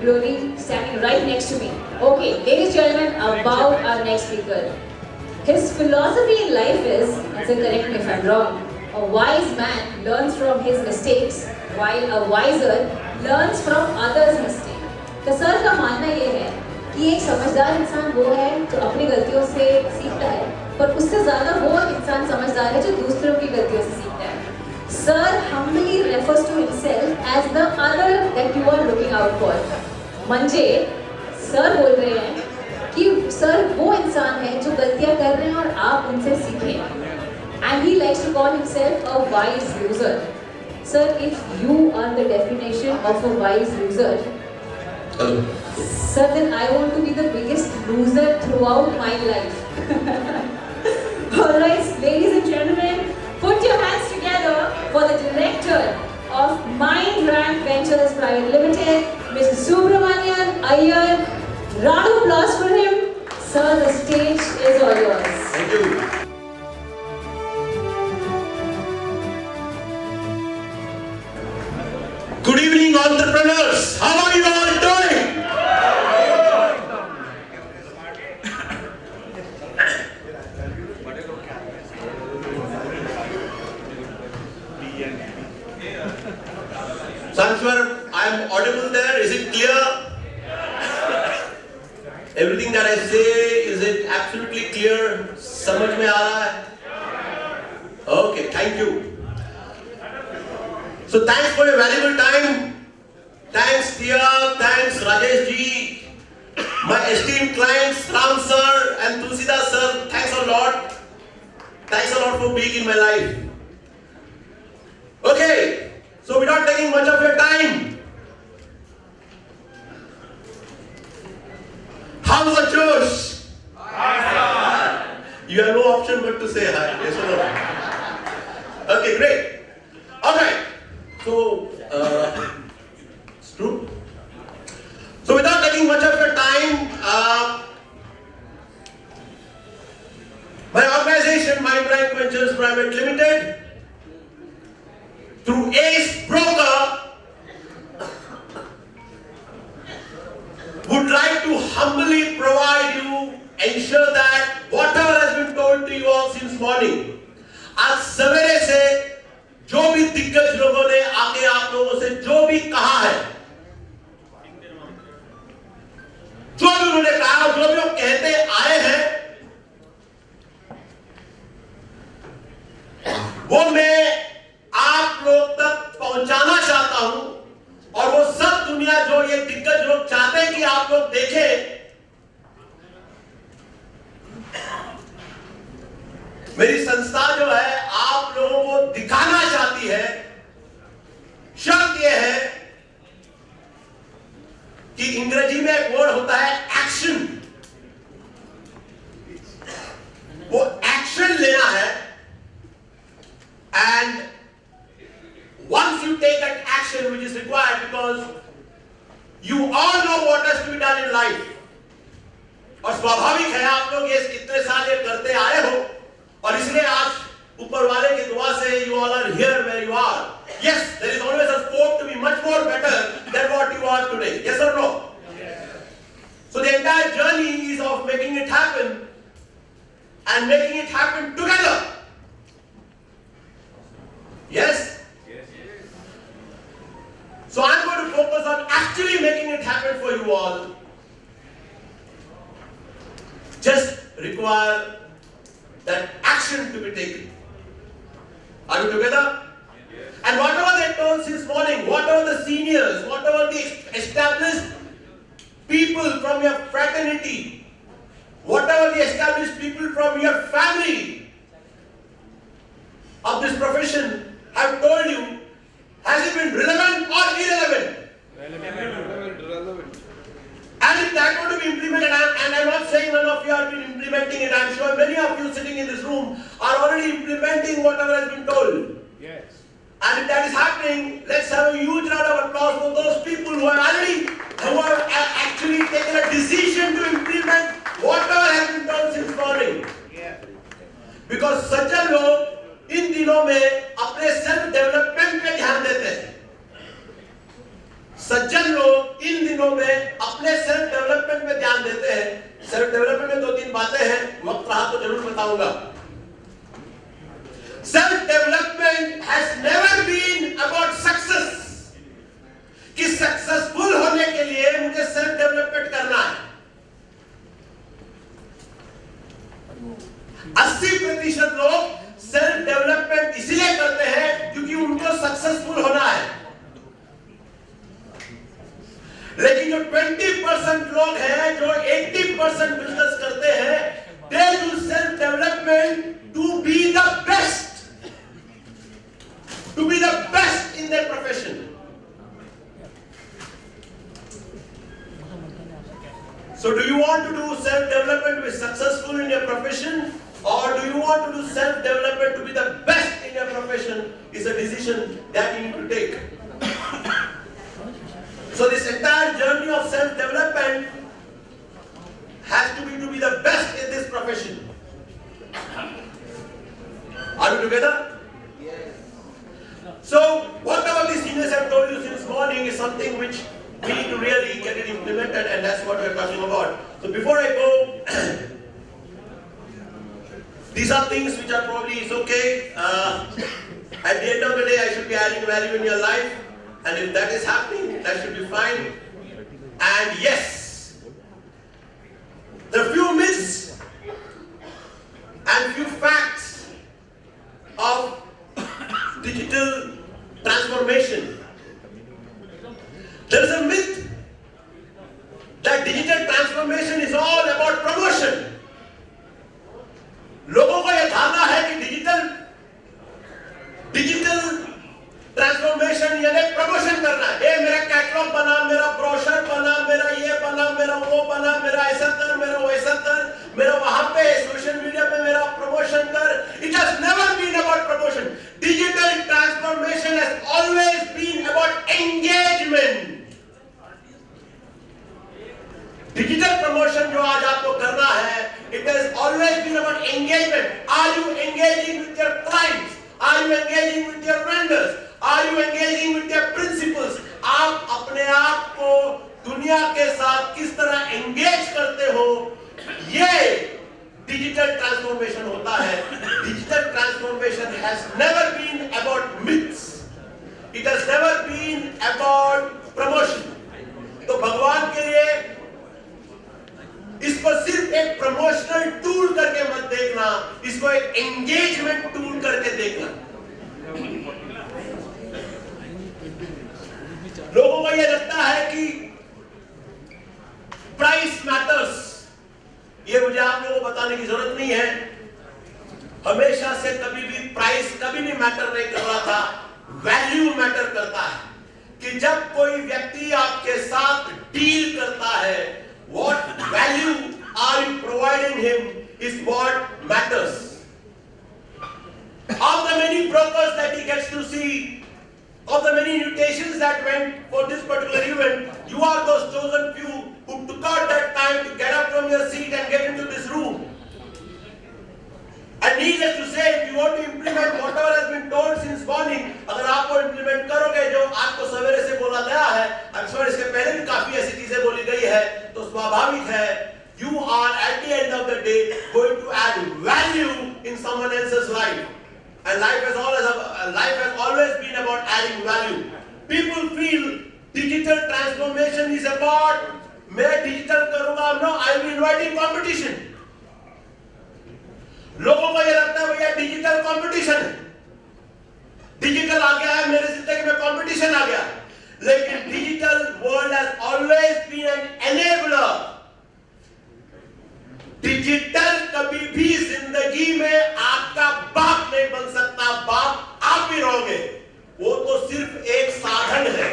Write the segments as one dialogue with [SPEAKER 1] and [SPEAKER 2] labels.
[SPEAKER 1] Glory standing right next to me. Okay, ladies and gentlemen, about our next speaker. His philosophy in life is, and so correct me if I'm wrong, a wise man learns from his mistakes while a wiser learns from others' mistakes. तो sir का मानना ये है कि एक समझदार इंसान वो है जो अपनी गलतियों से सीखता है, पर उससे ज़्यादा वो इंसान समझदार है जो दूसरों की गलतियों से सीखता है. Sir humbly refers to himself as the other that you are looking out for. म्हणजे सर बोल रहे हैं कि सर वो इंसान है जो गलतियां कर रहे हैं और आप उनसे सीखें. And he likes to call himself a wise loser. Sir, if you are the definition of a wise loser, sir, then I want to be the biggest loser throughout my life. Alright, ladies and gentlemen, put your hands together for the director of Mind Rank Ventures Private Limited, Mr. Subramanian Iyer. Round of applause for him. Sir, the stage is all yours.
[SPEAKER 2] Thank you. Good evening, entrepreneurs. How are you all doing? So I'm sure I'm audible there. Is it clear? Everything that I say, is it absolutely clear? समझ में आ रहा है? Okay, thank you. So thanks for your valuable time. Thanks Tia, thanks Rajesh ji, my esteemed clients Ram sir and Tulsidas sir. Thanks a lot. Thanks a lot for being in my life. Okay, so without taking much of your time, how's the Josh? Hi sir. You have no option but to say hi. Yes or no? Okay, great. All right. So, it's true. So without taking much of your time, my organization, Mind Rank Ventures Private Limited, through Ace Broker, would like to humbly provide you, ensure that whatever has been told to you all since morning, आज सवेरे से जो भी दिग्गज लोगों ने आके आप लोगों से जो भी कहा है, जो भी उन्होंने कहा, जो भी वो कहते आए हैं, वो मैं आप लोग तक पहुंचाना चाहता हूं. और वो सब दुनिया जो ये दिग्गज लोग चाहते हैं कि आप लोग देखें, मेरी संस्था जो है आप लोगों को दिखाना चाहती है. शर्त यह है कि अंग्रेजी में एक वर्ड होता है एक्शन. वो एक्शन लेना है. And once you take that action which is required, because you all know what has to be done in life, और स्वाभाविक है आप लोग ये इतने साल ये करते आए हो, और इसलिए आज ऊपर वाले की दुआ से you all are here where you are. Yes, there is always a scope to be much more better than what you are today. Yes or no? Yes. So the entire journey is of making it happen and making it happen together. Yes? So I'm going to focus on actually making it happen for you all. Just require that action to be taken. Are we together? Yes. And whatever they told since morning, whatever the seniors, whatever the established people from your fraternity, whatever the established people from your family of this profession have told you, has it been relevant or irrelevant? Relevant. And if that were to be implemented, and I'm not saying none of you have been implementing it, I'm sure many of you sitting in this room are already implementing whatever has been told. Yes. And if that is happening, let's have a huge round of applause for those people who have actually taken a decision to implement whatever has been told since morning. Yeah. Because सज्जन लोग इन दिनों में अपने self development पे ध्यान देते हैं. सज्जन लोग इन दिनों चाहूंगा। Self development has never been about success, कि सक्सेसफुल होने के लिए मुझे सेल्फ डेवलपमेंट करना है। 80% लोग सेल्फ डेवलपमेंट इसलिए करते हैं क्योंकि उनको सक्सेसफुल होना है, लेकिन जो 20% लोग हैं जो 80% बिजनेस करते हैं, they do self development to be the best, to be the best in their profession. So do you want to do self-development to be successful in your profession, or do you want to do self-development to be the best in your profession? Is a decision that you need to take. So this entire journey of self-development has to be the best in this profession. Are we together? So whatever the seniors have told you since morning is something which we need to really get it implemented, and that's what we're talking about. So before I go, these are things which are probably is okay. At the end of the day, I should be adding value in your life, and if that is happening, that should be fine. And yes, there are few myths and few facts of digital transformation. There is a myth that digital transformation is all about promotion. लोगों को यह धारणा है कि digital transformation यानी promotion करना है। ए मेरा कैटलॉग बना, मेरा ब्रोशर बना, मेरा ये बना, मेरा वो बना, मेरा ऐसा कर, मेरा वैसा कर, मेरा वहां पे सोशल मीडिया पे मेरा प्रमोशन कर। It has never been about promotion. Digital transformation has always been about engagement. Digital promotion जो आज आपको करना है, it has always been about engagement. Are you engaging with your clients? Are you engaging with your vendors? Are you engaging with your principals? आप अपने आप को दुनिया के साथ किस तरह एंगेज करते हो, ये डिजिटल ट्रांसफॉर्मेशन होता है। Digital transformation has never been about myths. It has never been about promotion. तो भगवान के लिए इसको सिर्फ एक प्रमोशनल टूल करके मत देखना, इसको एक एंगेजमेंट टूल करके देखना। लोगों को यह लगता है कि प्राइस मैटर्स, ये मुझे आप लोगों को बताने की जरूरत नहीं है। हमेशा से कभी भी प्राइस कभी भी मैटर नहीं कर रहा था, वैल्यू मैटर करता है। कि जब कोई व्यक्ति आपके साथ डील करता है, what value are you providing him is what matters. Of the many brokers that he gets to see, of the many invitations that went for this particular event, you are those chosen few who took out that time to get up from your seat and get into this room. And needless to say, if you want to implement whatever has been told since morning, अगर आप वो implement करोगे जो आपको सवेरे से बोला गया है, I'm sure इसके पहले भी काफी ऐसी चीजें बोली गई है, तो स्वाभाविक है, you are at the end of the day going to add value in someone else's life. And life has always been about adding value. People feel digital transformation is about मैं digital करूँगा, no, I will inviting competition. लोगों को ये लगता है भैया digital competition है, digital आ गया है, मेरे जिंदगी में कंपटीशन आ गया। लेकिन digital world has always been an enabler. Digital कभी भी जिंदगी में आपका बाप नहीं बन सकता, बाप आप ही रहोगे, वो तो सिर्फ एक साधन है।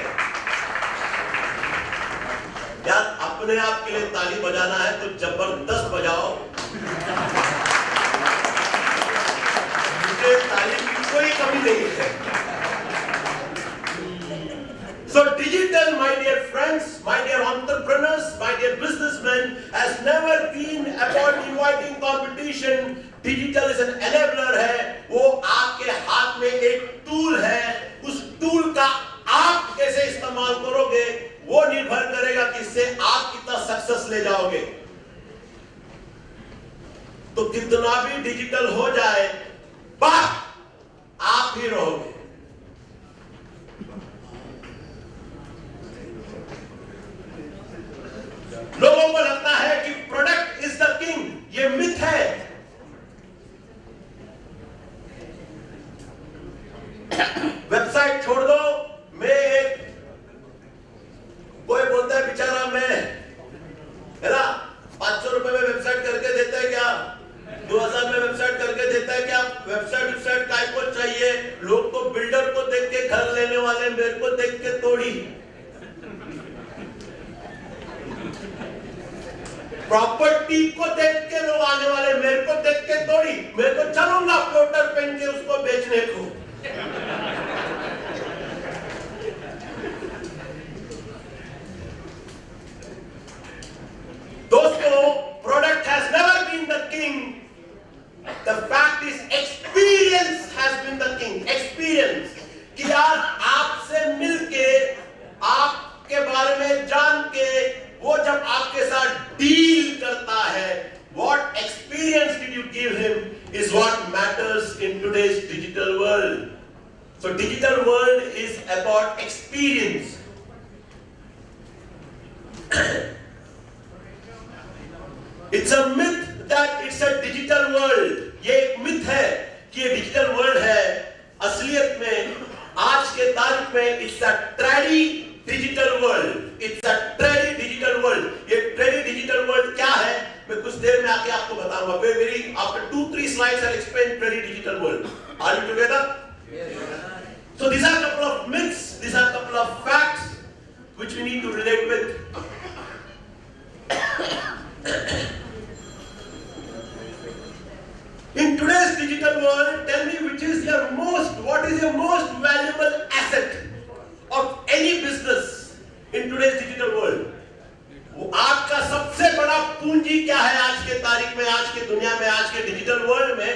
[SPEAKER 2] यार अपने आप के लिए ताली बजाना है तो जबरदस्त बजाओ, तालीम की कोई कमी नहीं है। So digital, my dear friends, my dear entrepreneurs, my dear businessmen, has never been about inviting competition. Digital is an enabler है, वो आपके हाथ में एक टूल है, उस टूल का आप कैसे इस्तेमाल करोगे वो निर्भर करेगा कि इससे आप कितना सक्सेस ले जाओगे। तो कितना भी डिजिटल हो जाए, बात आप ही रहोगे। लोगों को लगता है कि प्रोडक्ट इज द किंग, ये मिथ है। वेबसाइट छोड़ दो, कोई बोलता है बेचारा मैं है ना 500 रुपए में वेबसाइट करके देता है क्या, 2000 में वेबसाइट करके देता है क्या? वेबसाइट काय को चाहिए? लोग तो बिल्डर को देख के घर लेने वाले, मेरे को देख के तोड़ी। प्रॉपर्टी को देख के लोग आने वाले, मेरे को देख के तोड़ी। मेरे को चलूंगा फ्लोटर पहन के उसको बेचने को। दोस्तों, product has never been the king, the fact is experience has been the king. Experience कि यार आपसे मिलके, आपके बारे में जान के, वो जब आपके साथ डील करता है, what experience did you give him is what matters in today's digital world. So digital world is about experience. It's a myth that it's a digital world. ये एक मिथ है कि ये डिजिटल वर्ल्ड है। असलियत में आज के तारीख में it's a trady digital world. It's a trady digital world. ये trady digital world क्या है? मैं कुछ देर में आके आपको बताऊंगा। Very after 2-3 slides I'll explain trady digital world. Are you together? Yes. So these are a couple of myths. These are a couple of facts which we need to relate with. In today's digital world, tell me what is your most valuable asset of any business in today's digital world? आपका सबसे बड़ा पूंजी क्या है आज के तारीख में, आज के दुनिया में, आज के डिजिटल वर्ल्ड में,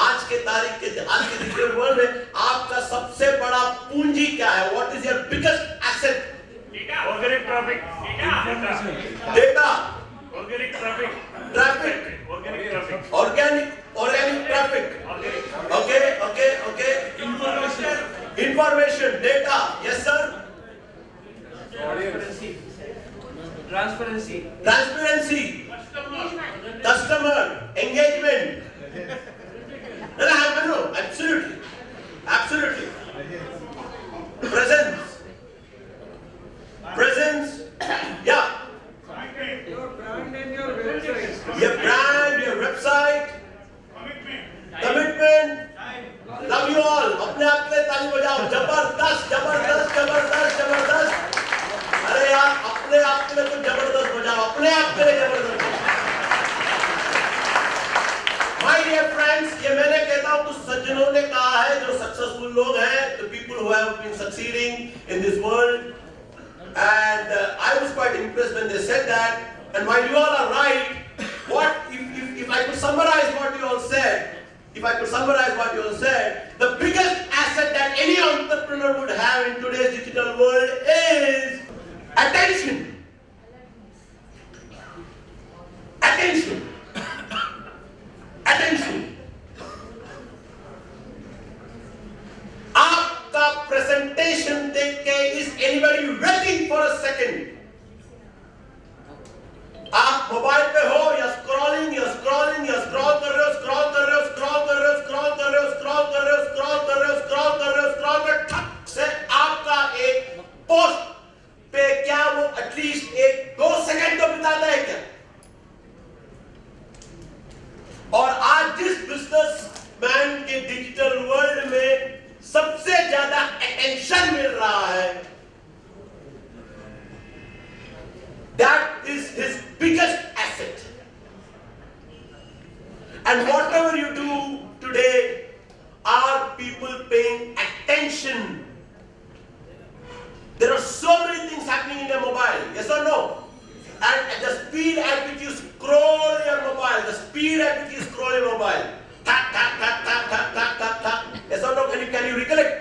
[SPEAKER 2] आज के डिजिटल वर्ल्ड में आपका सबसे बड़ा पूंजी क्या है? What is your biggest asset?
[SPEAKER 3] Organic traffic.
[SPEAKER 2] Data.
[SPEAKER 3] Organic traffic.
[SPEAKER 2] Traffic.
[SPEAKER 3] Organic traffic.
[SPEAKER 2] Organic traffic. Okay. Information. Data. Yes, sir. Transparency. Customer. Engagement. No. Absolutely. Presence. Yeah.
[SPEAKER 4] Your brand and your website.
[SPEAKER 2] Your brand, your website. Commitment. Love you all. अपने आप के लिए ताली बजाओ। जबरदस्त। अरे यार, अपने आप के लिए तो जबरदस्त बजाओ। अपने आप के लिए जबरदस्त। My dear friends, ये मैंने कहता हूँ कुछ सज्जनों ने कहा है जो सक्सेसफुल लोग हैं, the people who have been succeeding in this world, and I was quite impressed when they said that. And while you all are right, if I could summarize what you all said, the biggest asset that any entrepreneur would have in today's digital world is attention. आपका presentation देख के is anybody waiting for a second? आप mobile पे हो या scroll कर रहे हो, ठक से आपका एक पोस्ट पे क्या वो एटलीस्ट 1-2 सेकंड तो बिताता है क्या? और आज जिस बिजनेसमैन के डिजिटल वर्ल्ड में सबसे ज्यादा अटेंशन मिल रहा है, that is his biggest asset. And whatever you do today, are people paying attention? There are so many things happening in your mobile, yes or no? And at the speed at which you scroll your mobile, tap, yes or no? Can you recollect?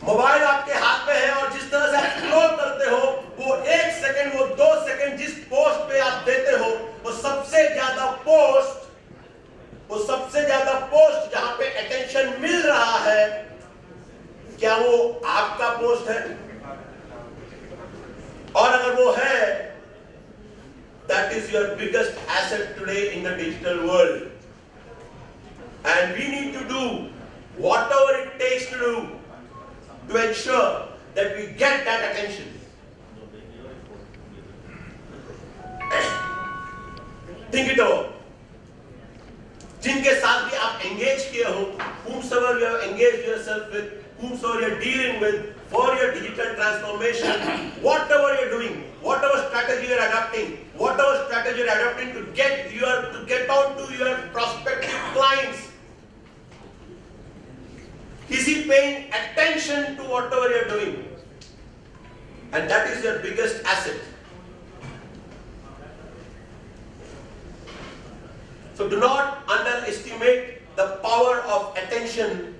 [SPEAKER 2] Mobile आपके हाथ में है और जिस तरह से आप scroll करते हो, वो 1 सेकंड, वो 2 सेकंड जिस पोस्ट पे आप देते हो, वो सबसे ज्यादा post is your biggest asset today in the digital world. And we need to do whatever it takes to do to ensure that we get that attention. Think it over. जिनके साथ भी आप engage किए हो, whomsoever you have engaged yourself with, whomsoever you are dealing with for your digital transformation, whatever you are doing, whatever strategy you are adopting, to get out to your prospective clients, is he paying attention to whatever you are doing? And that is your biggest asset. So do not underestimate the power of attention.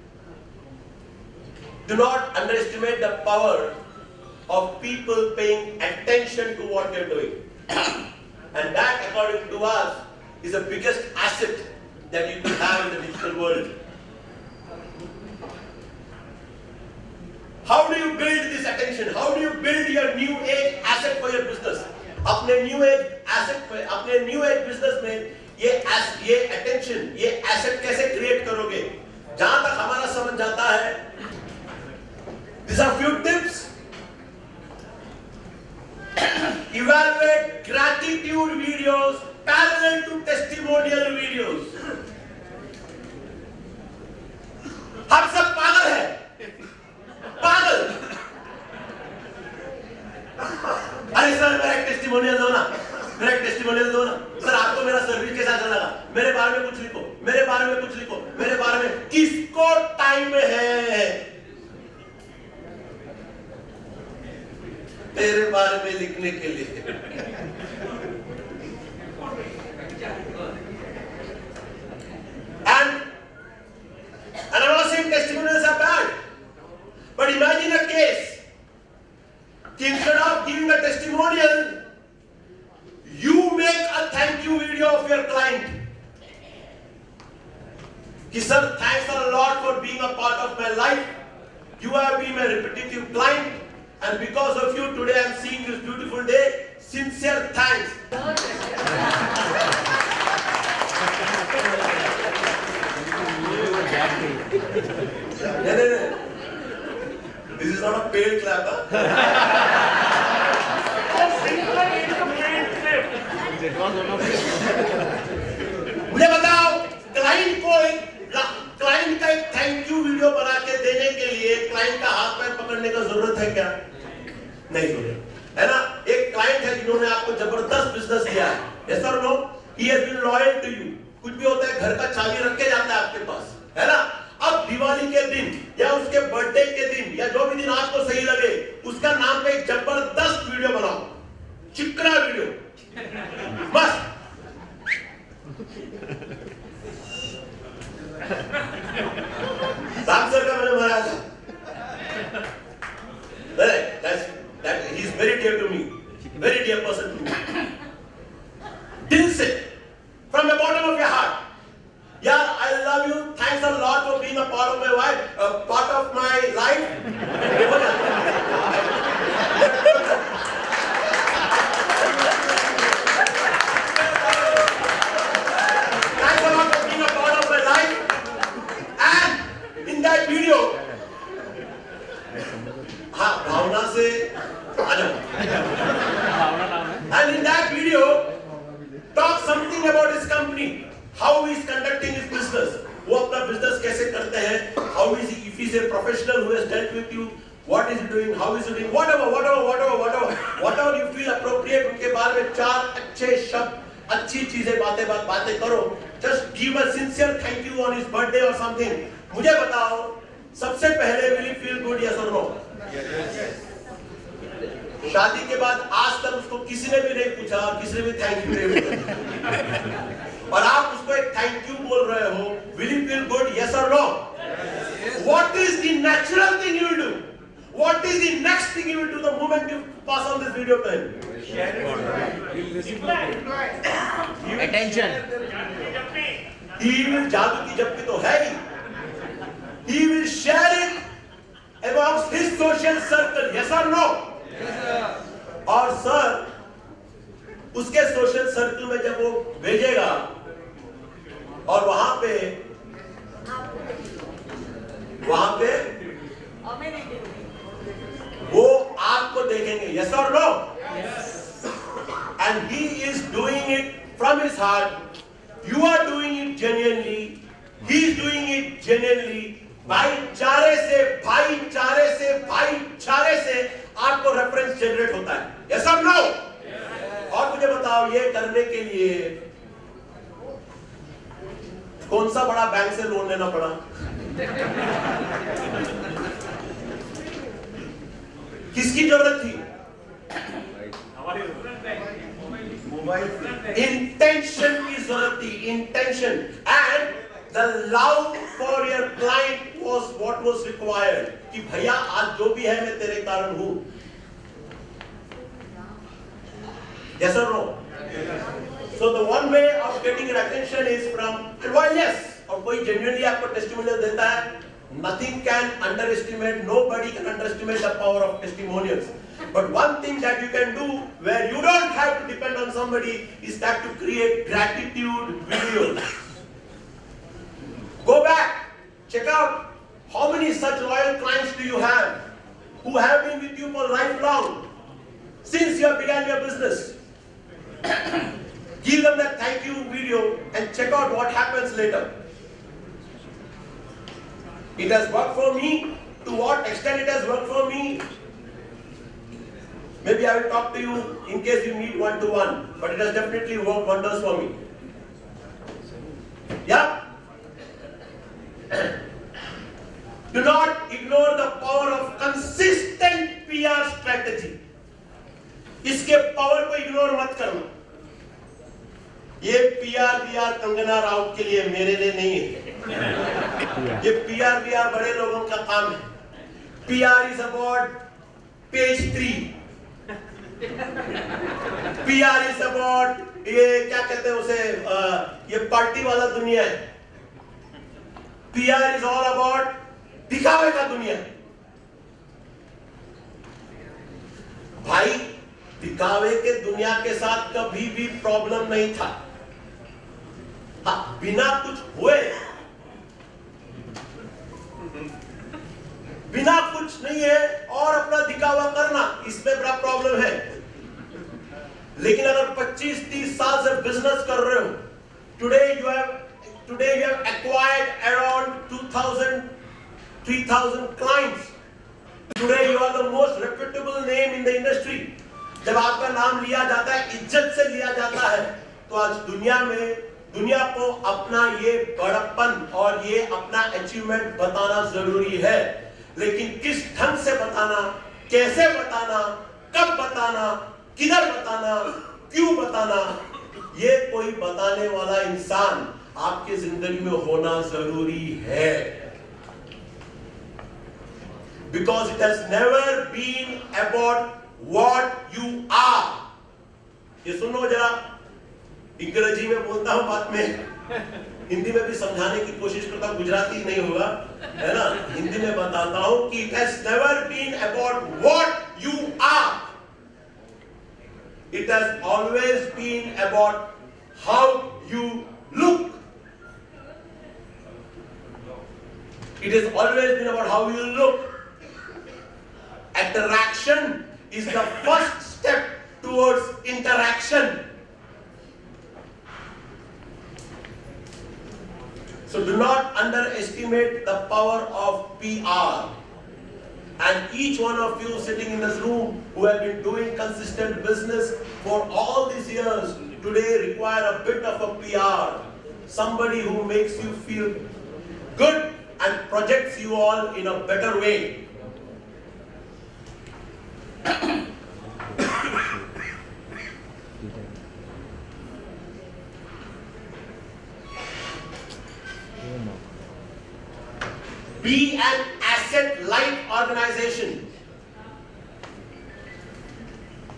[SPEAKER 2] Do not underestimate the power of people paying attention to what you're doing. And that, according to us, is the biggest asset that you can have in the digital world. How do you build this attention? How do you build your new age asset for your business? अपने new age asset पे, अपने new age business में ये attention, ये asset कैसे create करोगे? जहां तक हमारा समझ जाता है, these are few tips. Evaluate gratitude videos parallel to testimonial videos. हम सब पागल हैं, पागल। अरे सर मेरा एक टेस्टिमोनियल दो ना, सर आपको मेरा सर्विस कैसा अच्छा लगा, मेरे बारे में कुछ लिखो, मेरे बारे में किसको टाइम है तेरे बारे में लिखने के लिए? And I'm not saying testimonials are bad, but imagine a case, instead of giving a testimonial, you make a thank you video of your client. Ki sir, thanks a lot for being a part of my life. You have been my repetitive client, and because of you today I am seeing this beautiful day. Sincere thanks. No. This is not a paid clap, huh? मुझे बताओ, client का एक thank you video बना के देने के लिए client का हाथ पैर पकड़ने का जरूरत है क्या? नहीं जरूरत है ना। एक क्लाइंट है जिन्होंने आपको जबरदस्त बिजनेस दिया है, yes or no? He has been loyal to you. कुछ भी होता है घर का चाबी रख के जाता है आपके पास, है ना। अब दिवाली के दिन या उसके बर्थडे के दिन या जो भी दिन आपको सही लगे, उसका नाम पे एक जबरदस्त वीडियो बनाओ, चिकना वीडियो, बस। राम सर का मैंने मारा था, that he is very dear to me, very dear person to me. दिल से, from the bottom of your heart. Yeah, I love you. Thanks a lot for being a part of my life. Part of my life. Thanks a lot for being a part of my life. And in that video, हाँ भावना से आ जाओ. And in that video, talk something about his company. How he is conducting his business, वो अपना business कैसे करते हैं, how is he, if he is a professional who has dealt with you, what is he doing, how is he doing, whatever you feel appropriate, उनके बारे में चार अच्छे शब्द, अच्छी चीजें बातें करो. Just give a sincere thank you on his birthday or something. मुझे बताओ, सबसे पहले will he feel good, yes or no? शादी के बाद आज तक उसको किसी ने भी नहीं पूछा, किसी ने भी थैंक यू नहीं बोला, और आप उसको एक थैंक यू बोल रहे हो, will you feel good, yes or no? Yes. What is the natural thing you will do? What is the next thing you will do the moment you pass on this video to him?
[SPEAKER 5] Attention.
[SPEAKER 2] He will, जादू की जप्पी तो है ही. He will share it amongst his social circle, yes or no?
[SPEAKER 4] Yes, sir.
[SPEAKER 2] और sir उसके social circle में जब वो भेजेगा और वहां पे वो आपको देखेंगे, यस और no? And he is doing it from his heart, you are doing it genuinely, he is doing it genuinely. भाईचारे से आपको रेफरेंस जनरेट होता है, यस और नो? और मुझे बताओ, ये करने के लिए कौन सा बड़ा बैंक से लोन लेना पड़ा? किसकी जरूरत थी? इंटेंशन की जरूरत थी, intention, and the love for your client was what was required, कि भैया आज जो भी है मैं तेरे कारण हूं। Yes or no? So the one way of getting your attention is from, and while yes, और कोई genuinely आपको testimonial देता है, nothing can underestimate, nobody can underestimate the power of testimonials. But one thing that you can do where you don't have to depend on somebody is that to create gratitude videos. Go back, check out how many such loyal clients do you have who have been with you for lifelong since you began your business. Give them that thank you video and check out what happens later. It has worked for me. To what extent it has worked for me? Maybe I will talk to you in case you need one-to-one, but it has definitely worked wonders for me. Yeah? Do not ignore the power of consistent PR strategy. इसके power को ignore मत करना। ये PR Kangana Raut के लिए, मेरे लिए नहीं है। ये PR बड़े लोगों का काम है। PR is about page 3. PR is about, ये क्या कहते हैं उसे, ये पार्टी वाला दुनिया है। PR is all about दिखावे का दुनिया। भाई, दिखावे के दुनिया के साथ कभी भी प्रॉब्लम नहीं था। हाँ, बिना कुछ हुए, बिना कुछ नहीं है और अपना दिखावा करना, इसमें बड़ा प्रॉब्लम है। लेकिन अगर 25-30 साल से बिजनेस कर रहे हो, today you have acquired around 2,000-3,000 clients. Today you are the most reputable name in the industry. जब आपका नाम लिया जाता है, इज्जत से लिया जाता है, तो आज दुनिया को अपना ये बड़प्पन और ये अपना अचीवमेंट बताना जरूरी है। लेकिन किस ढंग से बताना, कैसे बताना, कब बताना, किधर बताना, क्यों बताना, ये कोई बताने वाला इंसान आपकी जिंदगी में होना जरूरी है। Because it has never been about what you are. ये सुनो जरा, अंग्रेजी में बोलता हूं बाद में, हिंदी में भी समझाने की कोशिश करता हूं, गुजराती नहीं होगा, है ना? हिंदी में बताता हूं कि it has never been about what you are. It has always been about how you look. It has always been about how you look. Attraction is the first step towards interaction. So do not underestimate the power of PR. And each one of you sitting in this room who have been doing consistent business for all these years, today require a bit of a PR. Somebody who makes you feel good and projects you all in a better way. Be an asset-light organization.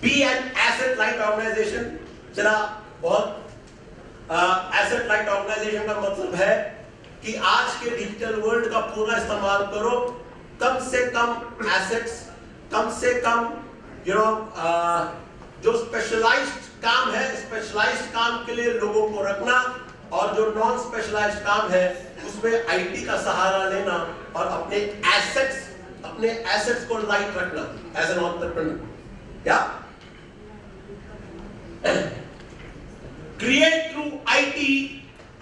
[SPEAKER 2] Be an asset-light organization. चला बहुत asset-light organization का मतलब है कि आज के digital world का पूरा इस्तेमाल करो, कम से कम assets, कम से कम जो स्पेशलाइज्ड काम है स्पेशलाइज्ड काम के लिए लोगों को रखना, और जो नॉन स्पेशलाइज्ड काम है उसमें आईटी का सहारा लेना और अपने एसेट्स को लाइट रखना एज एन एंटरप्रेन्योर। या create through IT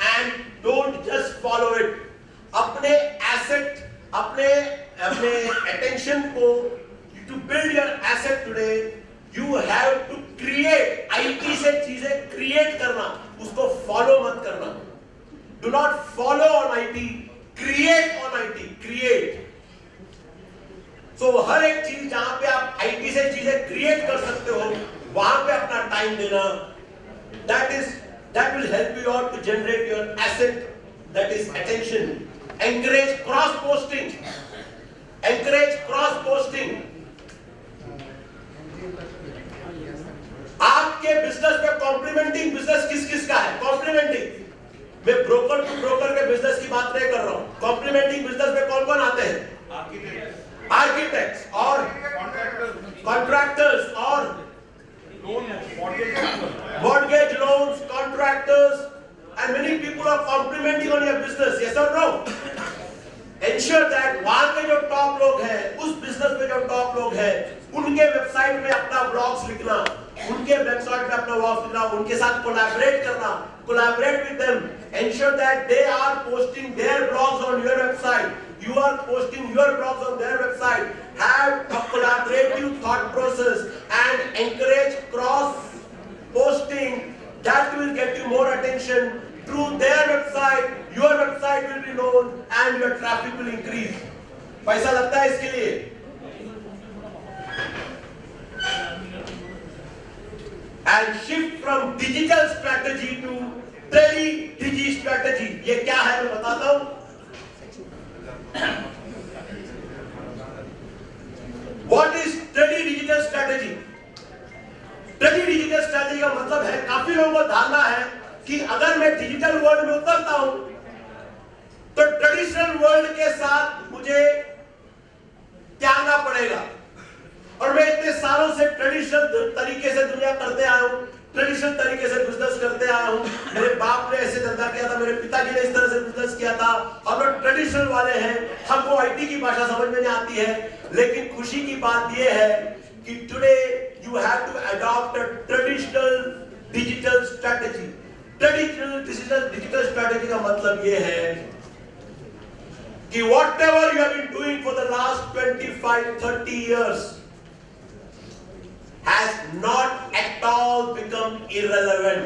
[SPEAKER 2] and don't just follow it. अपने एसेट, अपने अटेंशन को, to build your asset today you have to create. IT से चीजें क्रिएट करना, उसको फॉलो मत करना। Do not follow on IT, create on IT, create. So हर एक चीज जहां पे आप आईटी से चीजें क्रिएट कर सकते हो वहां पे अपना टाइम देना, that will help you out to generate your asset, that is attention. Encourage cross posting, encourage cross posting. आपके बिजनेस में कॉम्प्लीमेंटिंग बिजनेस किस किस का है? कॉम्प्लीमेंटिंग, मैं ब्रोकर टू ब्रोकर के बिजनेस की बात नहीं कर रहा हूं। कॉम्प्लीमेंटिंग बिजनेस में कौन कौन आते हैं? आर्किटेक्ट्स और कॉन्ट्रैक्टर्स और mortgage loans, contractors, and many people are complimenting on your business. Yes or no? Ensure that वहां के जो टॉप लोग हैं, उस बिजनेस में जो टॉप लोग हैं, उनके वेबसाइट में अपना ब्लॉग्स लिखना, उनके वेबसाइट में अपना ब्लॉग्स लिखना, उनके साथ कोलैबोरेट करना, collaborate with them. Ensure that they are posting their blogs on your website. You are posting your blogs on their website. Have a collaborative thought process and encourage cross posting. That will get you more attention through their website. Your website will be known and your traffic will increase. पैसा लगता है इसके लिए। And shift from digital strategy to digi strategy. ये क्या है मैं बताता हूं। What is digital strategy? Digital strategy का मतलब है, काफी लोगों को धारणा है कि अगर मैं डिजिटल वर्ल्ड में उतरता हूं तो ट्रेडिशनल वर्ल्ड के साथ मुझे त्यागना पड़ेगा। और मैं इतने सालों से ट्रेडिशनल तरीके से दुनिया करते आया हूं, ट्रेडिशनल तरीके से बिजनेस करते आया हूं। मेरे बाप ने ऐसे धंधा किया था, मेरे पिताजी ने इस तरह से बिजनेस किया था। हम लोग ट्रेडिशनल वाले हैं, हमको आईटी की भाषा समझ में नहीं आती है। लेकिन खुशी की बात यह है कि today you have to adopt a traditional digital strategy. Traditional digital strategy का मतलब यह है कि whatever you have been doing for the last 25-30 years has not at all become irrelevant.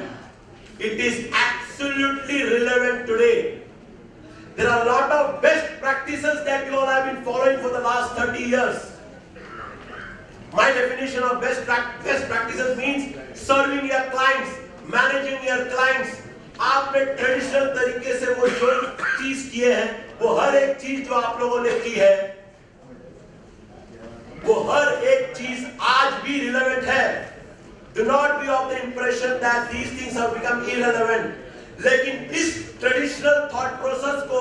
[SPEAKER 2] It is absolutely relevant today. There are a lot of best practices that you all have been following for the last 30 years. My definition of best practices means serving your clients, managing your clients. आपने traditional तरीके से वो जो चीज किए हैं, वो हर एक चीज जो आप लोगों ने की है, वो हर एक चीज आज भी रिलेवेंट है। Do not be of the impression that these things have become irrelevant. लेकिन इस ट्रेडिशनल थॉट प्रोसेस को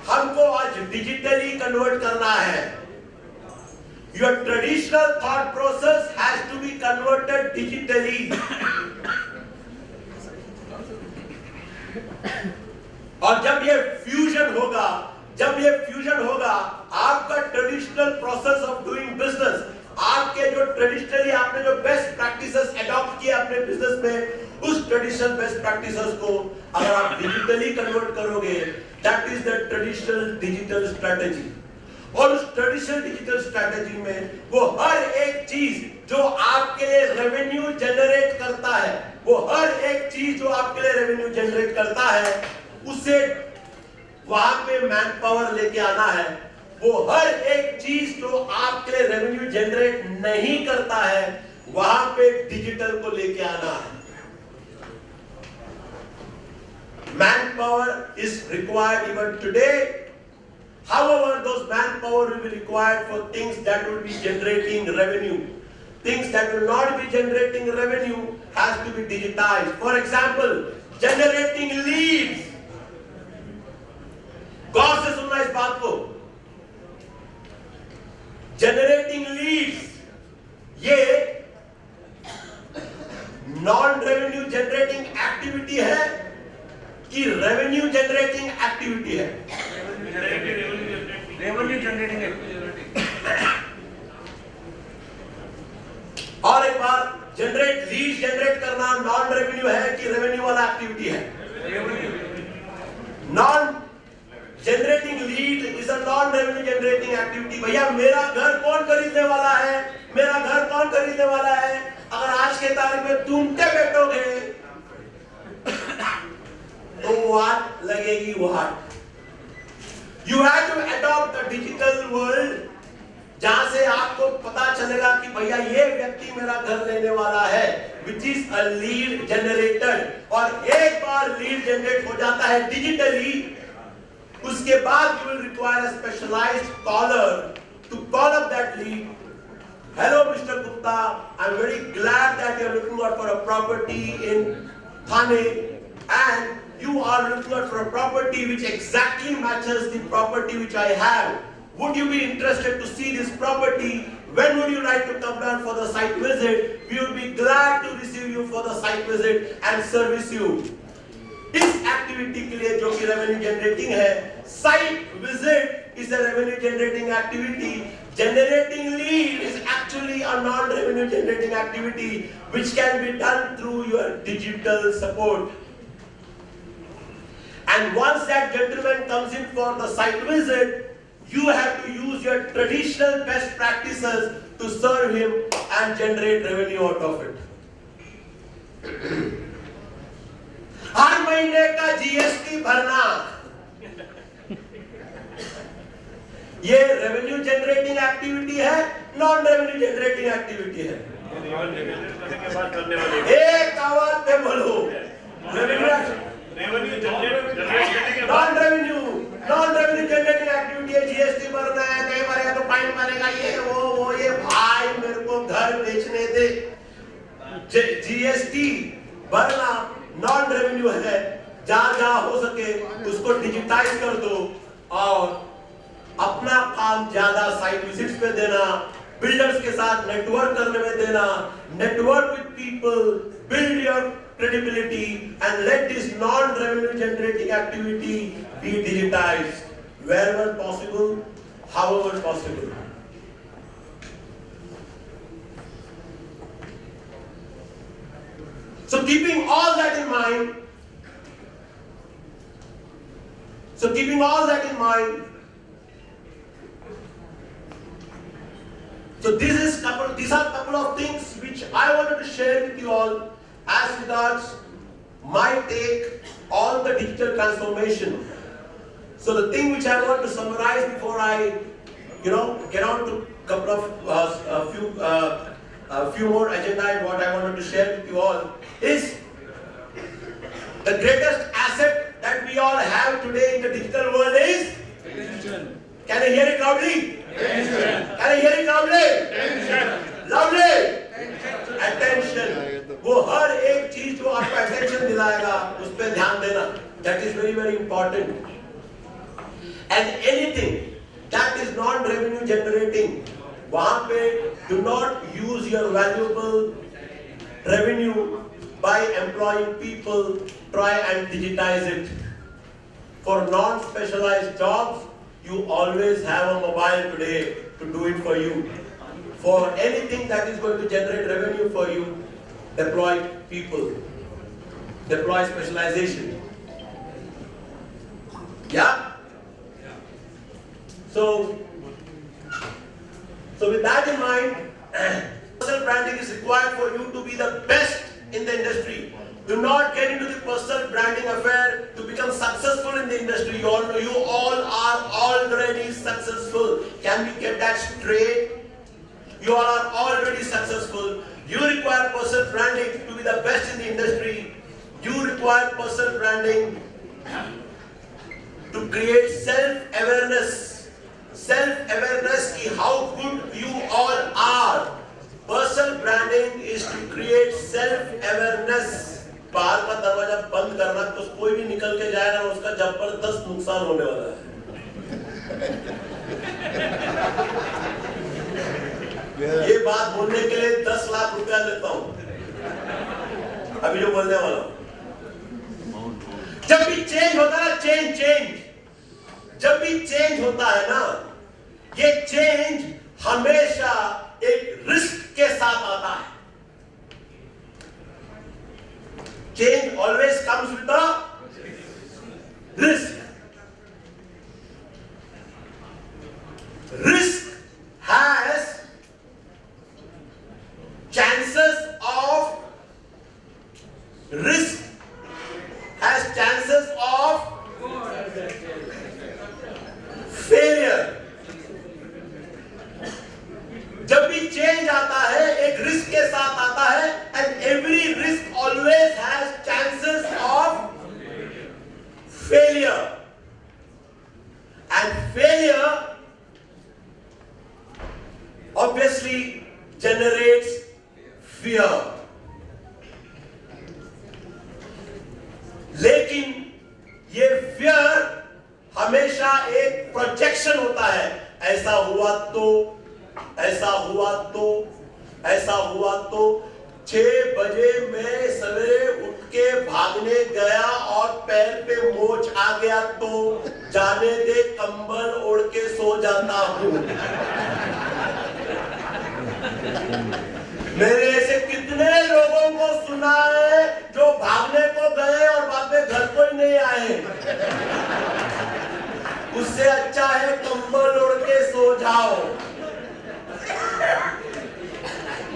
[SPEAKER 2] हमको आज डिजिटली कन्वर्ट करना है। Your traditional thought process has to be converted digitally. और जब ये फ्यूजन होगा, आपका traditional process of doing business, आपके जो ट्रेडिशनली आपने जो बेस्ट प्रैक्टिसेस अडॉप्ट किए अपने बिजनेस में, उस ट्रेडिशनल बेस्ट प्रैक्टिसेस को अगर आप डिजिटली कन्वर्ट करोगे, that is the traditional digital strategy. और उस ट्रेडिशनल डिजिटल स्ट्रेटजी में वो हर एक चीज जो आपके लिए रेवेन्यू जनरेट करता है, वो हर एक चीज जो आपके लिए रेवेन्यू जनरेट करता है, उसे वहां पे मैन पावर लेके आना है। वो हर एक चीज जो आपके लिए रेवेन्यू जनरेट नहीं करता है, वहां पे डिजिटल को लेके आना है। Man power is required even today. However, those manpower will be required for things that will be generating revenue. Things that will not be generating revenue has to be digitized. For example, generating leads. गौर से सुनना इस बात को। Generating leads, ये non revenue generating activity है कि revenue generating activity है?
[SPEAKER 5] Revenue generating
[SPEAKER 2] और एक बार, लीड जनरेट करना नॉन रेवेन्यू है कि रेवेन्यू वाला एक्टिविटी है? Non generating lead is a non revenue generating activity. भैया मेरा घर कौन खरीदने वाला है? मेरा घर कौन खरीदने वाला है? अगर आज के तारीख में तुम पे बैठोगे तो वाट लगेगी वाट। You have to adopt the digital world, जहां से आपको पता चलेगा कि भैया ये व्यक्ति मेरा घर लेने वाला है, which is a lead generator। और एक बार लीड जनरेट हो जाता है डिजिटली, उसके बाद you will require a specialized caller to call up that lead. Hello, Mr. Gupta, I'm very glad that you're looking out for a property in Thane, and you are looking out for a property which exactly matches the property which I have. Would you be interested to see this property? When would you like to come down for the site visit? We would be glad to receive you for the site visit and service you. इस activity के लिए जो कि revenue generating है, site visit is a revenue generating activity. Generating lead is actually a non-revenue generating activity which can be done through your digital support. And once that gentleman comes in for the site visit, you have to use your traditional best practices to serve him and generate revenue out of it. हर महीने का GST भरना, ये revenue generating activity है, non revenue generating activity है? एक आवाज पे बोलो। नॉन रेवेन्यू जनरेटिंग एक्टिविटी है, जीएसटी भरना है, नहीं भरेगा तो फाइन मारेगा, ये वो ये। भाई मेरे को घर बेचने दे। जीएसटी भरना नॉन रेवेन्यू है, जहां जहां हो सके उसको डिजिटाइज कर दो और अपना काम ज्यादा साइट विजिट्स पे देना, बिल्डर्स के साथ नेटवर्क करने में देना, network with people, build your credibility and let this non-revenue generating activity be digitized wherever possible, however possible. So keeping all that in mind, so these are couple of things which I wanted to share with you all as regards my take on the digital transformation. So the thing which I want to summarize before I, get on to couple of a few more agenda and what I wanted to share with you all is the greatest asset that we all have today in the digital world is attention. Can I hear it loudly? Attention. Can I hear it loudly? Attention. Loudly. Attention. वो हर एक चीज जो आपको attention दिलाएगा उस पे ध्यान देना, that is very very important. And anything that is non-revenue generating, वहाँ पे do not use your valuable revenue by employing people, try and digitize it. For non-specialized jobs, you always have a mobile today to do it for you. For anything that is going to generate revenue for you, deploy people, deploy specialization. Yeah? So with that in mind, personal branding is required for you to be the best in the industry. Do not get into the personal branding affair to become successful in the industry. You all are already successful. Can we get that straight? You all are already successful. You require personal branding to be the best in the industry. You require personal branding to create self-awareness. Self-awareness ki how good you all are. Personal branding is to create self-awareness. बाहर का दरवाजा बंद करना तो कोई भी निकल के जाएगा, उसका जबरदस्त नुकसान होने वाला है। ये बात बोलने के लिए 10 लाख रुपया लेता हूँ। अभी जो बोलने वाला हूं, जब भी चेंज होता है ना, चेंज जब भी चेंज होता है ना, ये चेंज हमेशा एक रिस्क के साथ आता है. Change always comes with the risk. Risk has chances of failure. जब भी चेंज आता है एक रिस्क के साथ आता है, and every risk always has chances of failure. And failure obviously generates fear. लेकिन ये fear हमेशा एक प्रोजेक्शन होता है. ऐसा हुआ तो, ऐसा हुआ तो, ऐसा हुआ तो. 6 बजे मैं सवेरे उठ के भागने गया और पैर पे मोच आ गया तो जाने दे, कंबल ओढ़ के सो जाता हूं. मैंने ऐसे कितने लोगों को सुना है जो भागने को गए और बाद में घर को ही नहीं आए. उससे अच्छा है कंबल ओढ़ के सो जाओ.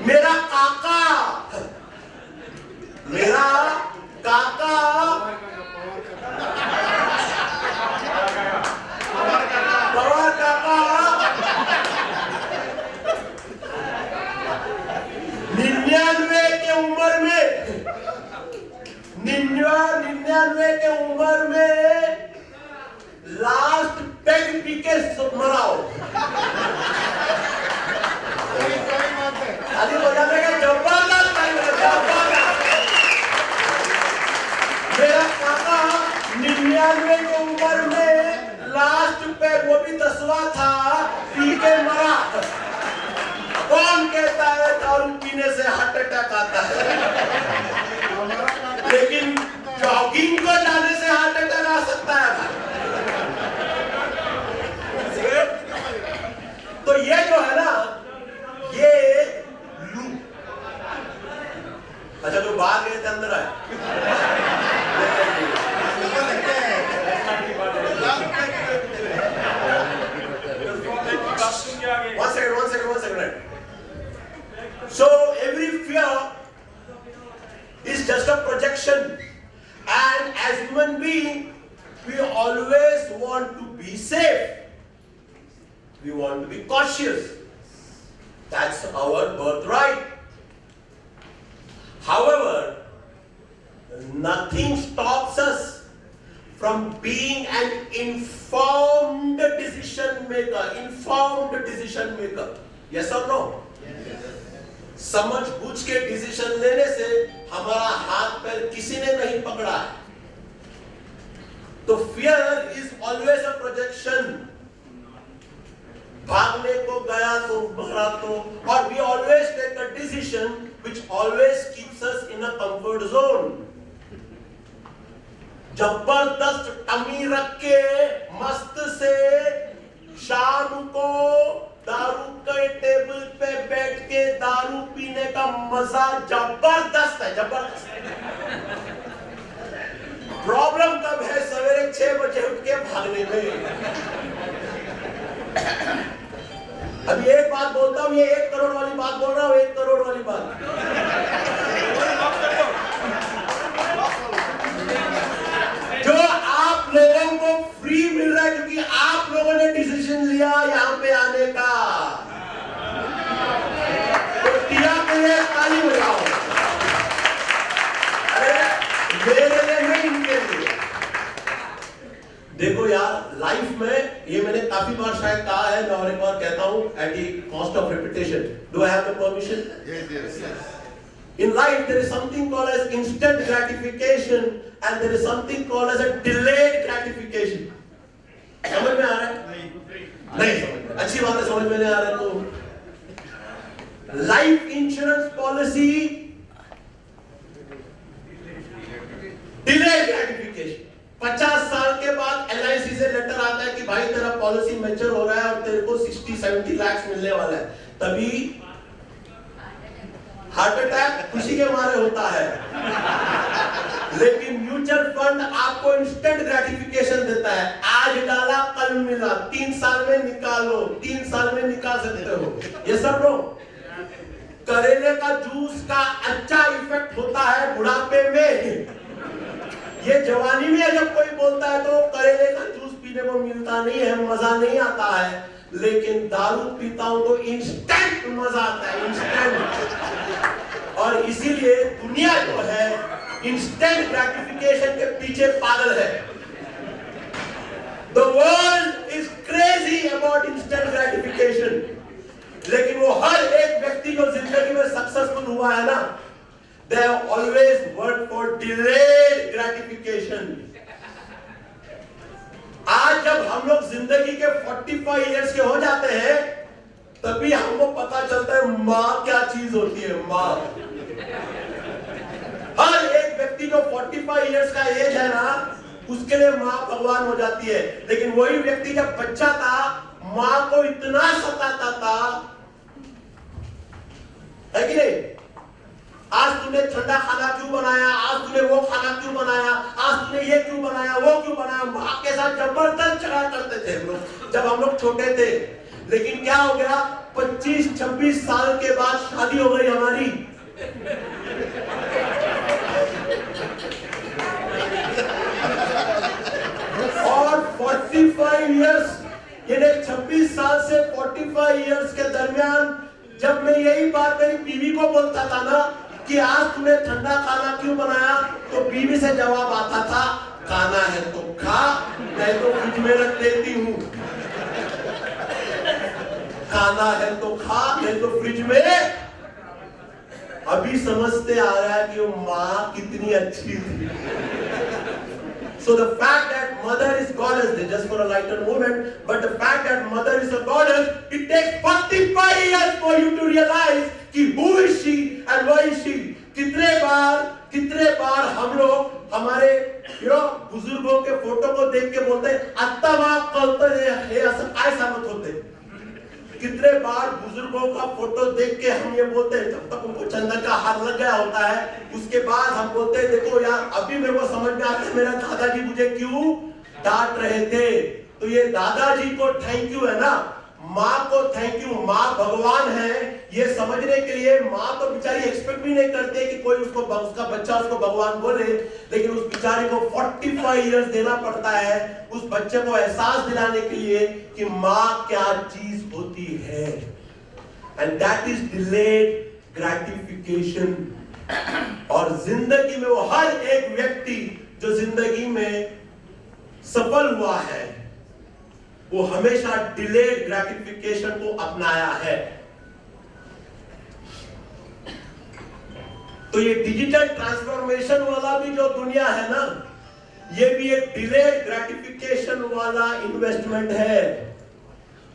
[SPEAKER 2] मेरा काका पवार काका 99 के उम्र में लास्ट पेग पी के मराओ. अभी बोला मैं जबरदस्त मेरा काका 99 की उम्र में लास्ट पे वो भी 10वां था, पी के मरा. कौन कहता है दारू पीने से हार्ट अटैक आता है? लेकिन जॉगिंग को जाने से हार्ट अटैक आ सकता है. तो ये जो है ना, ये अच्छा जो बाहर गए थे अंदर आए. One second. So every fear is just a projection, and as human beings, we always want to be safe. We want to be cautious. That's our birthright. However, nothing stops us from being an informed decision maker. Yes or no? Yes. समझ बूझ के decision लेने से हमारा हाथ पैर किसी ने नहीं पकड़ा है. तो fear is always a projection. भागने को गया तो मरा तो. और we always take a decision which always keeps us in a comfort zone. जबरदस्त टमी रख के मस्त से शाम को दारू के टेबल पे बैठ के दारू पीने का मजा जबरदस्त है, जबरदस्त. प्रॉब्लम कब है? सवेरे 6 बजे उठ के भागने में. अभी एक बात बोलता हूं, ये 1 करोड़ वाली बात बोल रहा हूं, 1 करोड़ वाली बात. जो आप लोगों को फ्री मिल रहा है क्योंकि आप लोगों ने डिसीजन लिया यहां पे आने का. तो टिया के लिए ताली बजाओ. अरे मेरे लिए नहीं, इनके लिए. देखो यार, लाइफ में ये मैंने काफी बार शायद कहा है, मैं और एक बार कहता हूं at the cost of repetition. Do I have the permission?
[SPEAKER 5] Yes.
[SPEAKER 2] In life, there is something called as instant gratification and there is something called as a delayed gratification. समझ में आ रहा है? नहीं समझ में. अच्छी बात है, समझ में नहीं आ रहा है तो लाइफ इंश्योरेंस पॉलिसी से लेटर आता है कि भाई तेरा पॉलिसी मैच्योर हो रहा है और तेरे को 60-70 लाख मिलने वाला है, तभी हार्ट अटैक खुशी के मारे होता है। लेकिन म्यूचुअल फंड आपको इंस्टेंट ग्रेटिफिकेशन देता है, आज डाला कल मिला, 3 साल में निकालो, 3 साल में निकाल सकते हो। ये सब लोग करेले का जूस का अच्छा इफेक्ट होता है बुढ़ापे में। ये जवानी में जब कोई बोलता है तो करेले का जूस पीने को मिलता नहीं है, मजा नहीं आता है, लेकिन दारू पीता हूं तो इंस्टेंट मजा आता है, इंस्टेंट। और इसीलिए दुनिया जो है इंस्टेंट ग्रेटिफिकेशन के पीछे पागल है। The world is crazy about instant gratification। लेकिन वो हर एक व्यक्ति जो जिंदगी में सक्सेसफुल हुआ है ना, they have always worked for delayed gratification। आज जब हम लोग जिंदगी के 45 इयर्स के हो जाते हैं, तभी हमको पता चलता है माँ क्या चीज होती है। माँ, हर एक व्यक्ति जो 45 इयर्स का एज है ना, उसके लिए माँ भगवान हो जाती है। लेकिन वही व्यक्ति जब बच्चा था, माँ को इतना सताता था, है कि नहीं? आज तूने ठंडा खाना क्यों बनाया, आज तूने वो खाना क्यों बनाया, आज तूने ये क्यों बनाया, वो क्यों बनाया। माँ के साथ जबरदस्त झगड़ा करते थे हम लोग जब हम लोग छोटे थे। लेकिन क्या हो गया, 25-26 साल के बाद शादी हो गई हमारी। और 45 इयर्स, यानी 26 साल से 45 इयर्स के दरमियान जब मैं यही बात मेरी बीवी को बोलता था ना कि आज तूने ठंडा खाना क्यों बनाया, तो बीवी से जवाब आता था, खाना है तो खा, नहीं तो फ्रिज में रख देती हूँ। खाना है तो खा, नहीं तो फ्रिज में। अभी समझते आ रहा है कि वो माँ कितनी अच्छी थी। So the fact that mother is goddess, just for a lighter moment, but the fact that mother is a goddess, it takes 45 years for you to realize कि who is she and why is she। कितने बार हम लोग हमारे बुजुर्गों के photo को देख के बोलते हैं अत्ता माँ कलते हे असं काय सांगत होते। कितने बार बुजुर्गों का फोटो देख के हम ये बोलते हैं, जब तक उनको चंदन का हार लग गया होता है, उसके बाद हम बोलते हैं देखो यार अभी मेरे को समझ में आता है मेरा दादाजी मुझे क्यों डांट रहे थे। तो ये दादाजी को थैंक यू है ना, माँ को थैंक यू। माँ भगवान है, ये समझने के लिए माँ तो बेचारी एक्सपेक्ट भी नहीं करते कि कोई उसका बच्चा उसको भगवान बोले, लेकिन उस बेचारे को 45 इयर्स देना पड़ता है उस बच्चे को एहसास दिलाने के लिए कि माँ क्या चीज होती है। And that is delayed gratification. और जिंदगी में वो हर एक व्यक्ति जो जिंदगी में सफल हुआ है, वो हमेशा डिलेड ग्रेटिफिकेशन को अपनाया है। तो ये डिजिटल ट्रांसफॉर्मेशन वाला भी जो दुनिया है ना, ये भी एक डिलेड ग्रेटिफिकेशन वाला इन्वेस्टमेंट है,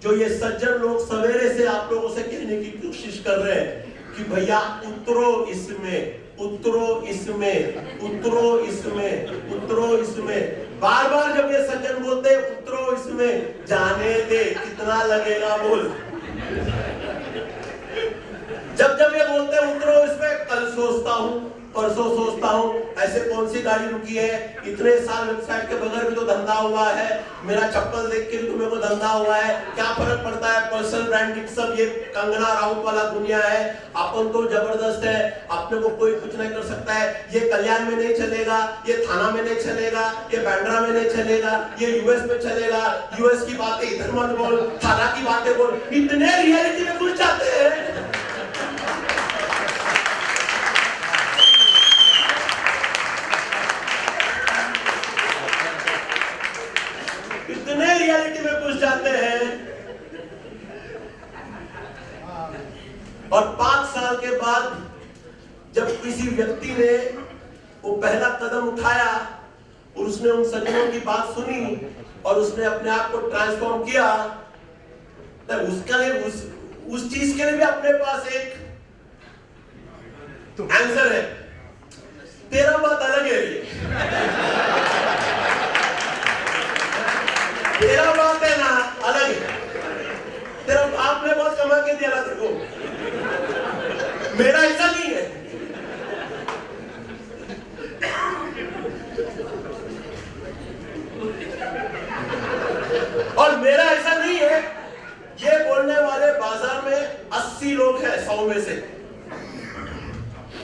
[SPEAKER 2] जो ये सज्जन लोग सवेरे से आप लोगों से कहने की कोशिश कर रहे हैं कि भैया उतरो इसमें, उतरो इसमें, उतरो इसमें, उतरो इसमें। बार बार जब ये सज्जन बोलते हैं उतरो इसमें, जाने दे कितना लगेगा बोल। जब ये बोलते हैं उतरो इसमें, कल सोचता हूँ, परसों सोचता हूँ ऐसे कौन सी गाड़ी रुकी है, इतने साल वेबसाइट के बगैर भी तो धंधा हुआ है, मेरा चप्पल देख के भी तो मेरे को धंधा हुआ है, क्या फर्क पड़ता है, पर्सनल ब्रांडिंग सब ये कंगना राउत वाला दुनिया है, अपन तो जबरदस्त है, अपने को कोई कुछ नहीं कर सकता है, ये कल्याण में नहीं चलेगा, ये थाना में नहीं चलेगा, ये बांद्रा में नहीं चलेगा, ये यूएस में चलेगा, यूएस की बातें इधर मत बोल, थाना की बातें बोल। इतने रियलिटी में घुस जाते हैं। रियलिटी में घुस जाते हैं और 5 साल के बाद जब किसी व्यक्ति ने वो पहला कदम उठाया और उसने उन सज्जनों की बात सुनी और उसने अपने आप को ट्रांसफॉर्म किया, तो उसके लिए उस चीज के लिए भी अपने पास एक आंसर है। तेरा बात अलग है। के दिया ना देखो, मेरा ऐसा नहीं है। और मेरा ऐसा नहीं है। ये बोलने वाले बाजार में 80 लोग हैं 100 में से,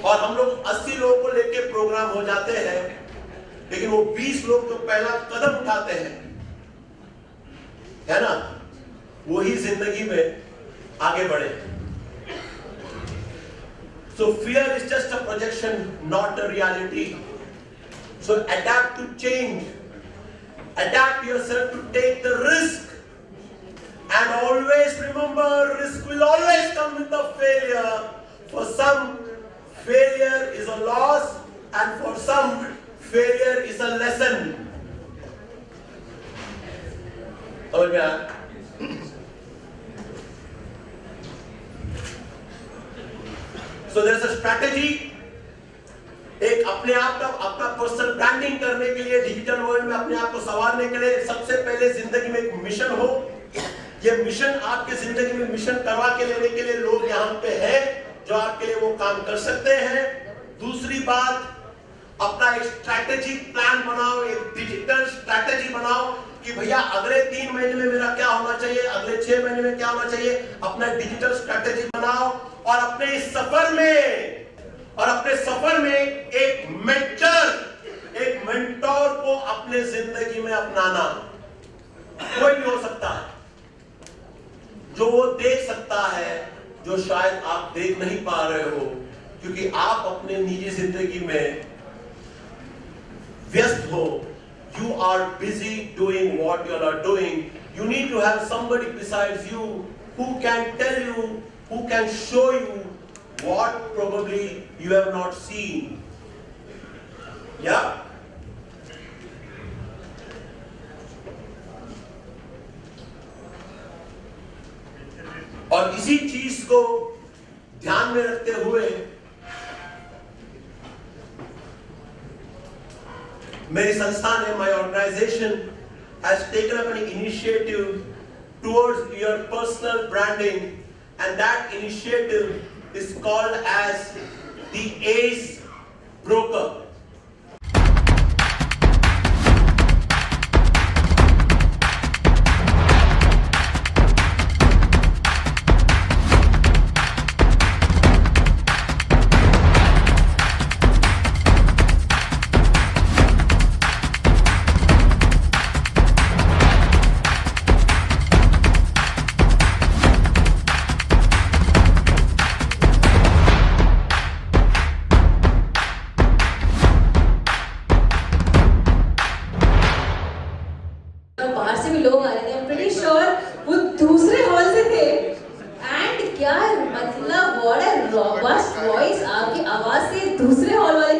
[SPEAKER 2] और हम लोग 80 लोगों को लेके प्रोग्राम हो जाते हैं, लेकिन वो 20 लोग तो पहला कदम उठाते हैं, है ना, वही जिंदगी में आगे बढ़े। So fear is just a projection, not a reality. So adapt to change. Adapt yourself to take the risk. And always remember, risk will always come with a failure. For some, failure is a loss, and for some, failure is a lesson. समझ में आया? So there's a strategy. एक अपने आप का आपका personal branding करने के लिए, डिजिटल वर्ल्ड में अपने आप को संवारने के लिए सबसे पहले जिंदगी में एक मिशन हो। ये मिशन आपके जिंदगी में मिशन करवा के लेने के लिए लोग यहाँ पे हैं जो आपके लिए वो काम कर सकते हैं। दूसरी बात, अपना एक स्ट्रैटेजिक प्लान बनाओ, एक डिजिटल स्ट्रैटेजी बनाओ कि भैया अगले 3 महीने में मेरा क्या होना चाहिए, अगले 6 महीने में क्या होना चाहिए। अपना डिजिटल स्ट्रैटेजी बनाओ और अपने सफर में एक मेंटर, एक मेंटोर को अपने जिंदगी में अपनाना। कोई भी हो सकता है जो वो देख सकता है जो शायद आप देख नहीं पा रहे हो, क्योंकि आप अपने निजी जिंदगी में व्यस्त हो। You are busy doing what you are doing. You need to have somebody besides you who can tell you, who can show you what probably you have not seen. Yeah? और इसी चीज को ध्यान में रखते हुए मेरी संस्था ने, my organization has taken up an initiative towards your personal branding, and that initiative is called as the ACE Broker.
[SPEAKER 1] बाहर से भी लोग आ रहे थे, I'm pretty sure वो दूसरे हॉल से थे। एंड क्या मतलब, what a robust voice, आपकी आवाज से दूसरे हॉल वाले